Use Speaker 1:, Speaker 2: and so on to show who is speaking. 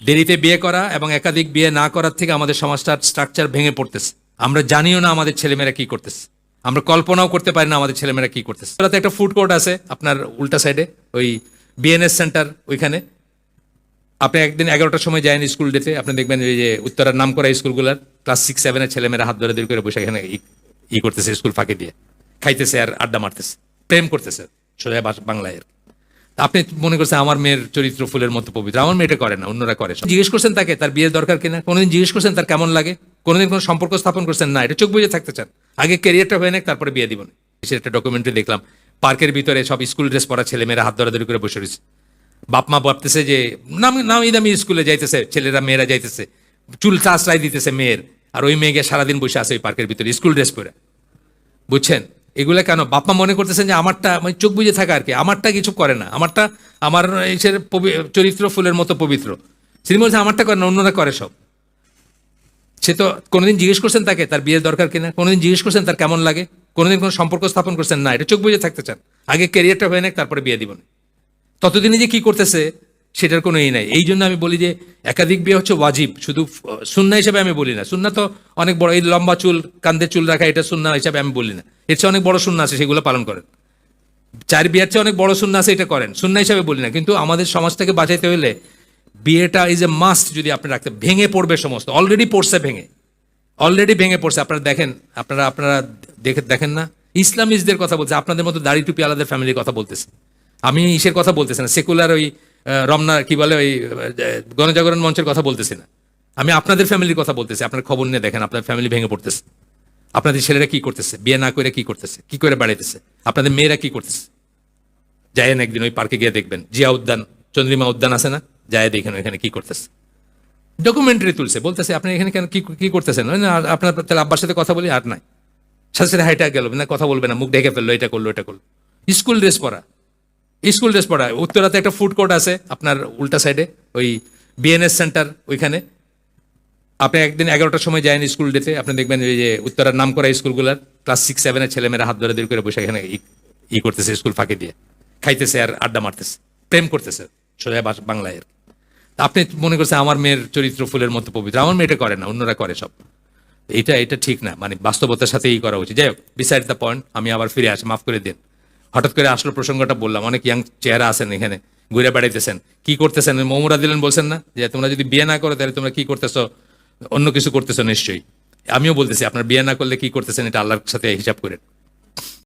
Speaker 1: দেরিতে বিয়ে করা এবং একাধিক বিয়ে না করার থেকে আমাদের সমাজটার স্ট্রাকচার ভেঙে পড়তেছে। আমরা জানিও না আমাদের ছেলেমেয়েরা কি করতেছে, আমরা কল্পনাও করতে পারি না আমাদের ছেলেমেয়েরা কি করতেছে। তাতে একটা ফুড কোর্ট আছে আপনার উল্টা সাইডে, ওই বিএনএস সেন্টার ওইখানে। আপনি একদিন 11টার সময় যায়নি স্কুল ডেতে, আপনি দেখবেন ওই যে উত্তরার নাম করা স্কুলগুলোর ক্লাস 6-7 ছেলেমেয়েরা হাত ধরে করে বসে এখানে করতেছে, স্কুল ফাঁকি দিয়ে খাইতেছে আর আড্ডা মারতেছে, প্রেম করতেছে সোজা বাংলায়। আপনি মনে করছেন আমার মেয়ের চরিত্র ফুলের মতো পবিত্র, আমার মেয়েটা করে না, অন্যরা করে। জিজ্ঞেস করছেন তাকে তার বিয়ের দরকার কিনা? কোনোদিন জিজ্ঞেস করছেন তার কেমন লাগে? কোনোদিন কোনো সম্পর্ক স্থাপন করছেন? না, এটা চোখ বুঝে থাকতে চান, আগে ক্যারিয়ারটা হয়ে নেক তারপরে বিয়ে দিবেন। সে একটা ডকুমেন্টারি দেখলাম, পার্কের ভিতরে সব স্কুল ড্রেস পরা ছেলে মেয়েরা হাত ধরাধরি করে বসে রয়েছে। বাপ মা ভাবতেছে যে নামি দামি স্কুলে যাইতেছে ছেলেরা, মেয়েরা যাইতেছে, চুল চাষরাই দিতেছে মেয়ের, আর ওই মেয়েকে সারাদিন বসে আছে ওই পার্কের ভিতরে স্কুল ড্রেস পরে। বুঝছেন এগুলা কেন? বাপমা মনে করতেছেন যে আমারটা, মানে চোখ বুঝে থাকা আর কি, আমারটা কিছু করে না, আমারটা আমার চরিত্র ফুলের মতো পবিত্র। তিনি বলছেন আমারটা করে না, অন্যরা করে সব। সে তো কোনোদিন জিজ্ঞেস করছেন তাকে তার বিয়ের দরকার কিনা? কোনোদিন জিজ্ঞেস করছেন তার কেমন লাগে? কোনোদিন কোনো সম্পর্ক স্থাপন করছেন? না, এটা চোখ বুঝে থাকতে চান, আগে ক্যারিয়ারটা হয়ে নেক তারপরে বিয়ে দিবেন। ততদিনে যে কি করতেছে সেটার কোনো নাই। এই জন্য আমি বলি যে একাধিক বিয়ে হচ্ছে ওয়াজিব, শুধু সুন্নাহ হিসেবে আমি বলি না। সুন্নাহ তো অনেক বড়, এই লম্বা চুল, কান্দে চুল রাখা, এটা সুন্নাহ হিসাবে আমি বলি না। এর চেয়ে অনেক বড় সুন্নাহ আছে, সেগুলো পালন করেন। 4 বিয়ের চেয়ে অনেক বড় সুন্নাহ আছে, এটা করেন, সুন্নাহ হিসাবে বলি না। কিন্তু আমাদের সমাজটাকে বাঁচাইতে হলে বিয়েটা ইজ এ মাস্ট। যদি আপনি রাখতে, ভেঙে পড়বে সমস্ত, অলরেডি পড়ছে, অলরেডি ভেঙে পড়ছে। আপনারা দেখেন, আপনারা দেখেন না, ইসলামিস্টদের কথা বলছে, আপনাদের মতো দাড়ি টুপি আলাদা ফ্যামিলির কথা বলতেছে। আমি ইসের কথা বলতেছি না, সেকুলার ওই রমনা কি বলে ওই গণজাগরণ মঞ্চের কথা বলতেছি না। আমি আপনাদের ফ্যামিলির কথা বলতেছি। আপনার খবর নিয়ে দেখেন, আপনার ফ্যামিলি ভেঙে পড়তেছে। আপনাদের ছেলেরা কি করতেছে, বিয়ে না করে কি করতেছে, কি করে বাড়াইতেছে, আপনাদের মেয়েরা কি করতেছে। যায়েন একদিন ওই পার্কে গিয়ে দেখবেন, জিয়া উদ্যান, চন্দ্রিমা উদ্যান আছে না, যায় দেখেন ওইখানে কি করতেছে। ডকুমেন্টারি তুলছে, বলতেছে আপনি এখানে কেন কি করতেছেন? আপনার তাহলে আব্বার সাথে কথা বলি, আর নাই, সাথে সাথে হাইটা গেল না, কথা বলবে না, মুখ ঢেকে ফেললো, এটা করলো এটা করলো। স্কুল ড্রেস পরা উত্তরাতে একটা ফুড কোর্ট আছে আপনার উল্টা সাইডে, ওই বিএনএস সেন্টার ওইখানে। আপনি একদিন 11টার সময় যায়নি স্কুল ডেতে, আপনি দেখবেন ওই যে উত্তরার নাম করা স্কুলগুলোর ক্লাস 6-7 ছেলেমেয়েরা হাত ধরে করে বসে এখানে করতেছে, স্কুল ফাঁকি দিয়ে খাইতেছে আর আড্ডা মারতেছে, প্রেম করতেছে সোজা বাংলায়। আপনি মনে করছেন আমার মেয়ের চরিত্র ফুলের মতো পবিত্র, আমার মেয়েটা করে না, অন্যরা করে সব। এটা ঠিক না, মানে বাস্তবতার সাথে করা উচিত। যাই হোক, বিসাইড দ্য পয়েন্ট, আমি আবার ফিরে আসি, মাফ করে দিন। হঠাৎ করে আসলো প্রসঙ্গটা, বললাম অনেক ইয়াং চেহারা আছেন এখানে, ঘুরে বেড়াইতেছেন, কি করতেছেন? মৌমুরা দিলেন বলছেন না যে তোমরা যদি বিয়ে না করো তাহলে তোমরা কি করতেছো, অন্য কিছু করতেছো নিশ্চয়ই। আমিও বলতেছি আপনার বিয়ে না করলে কি করতেছেন, এটা আল্লাহর সাথে হিসাব করেন।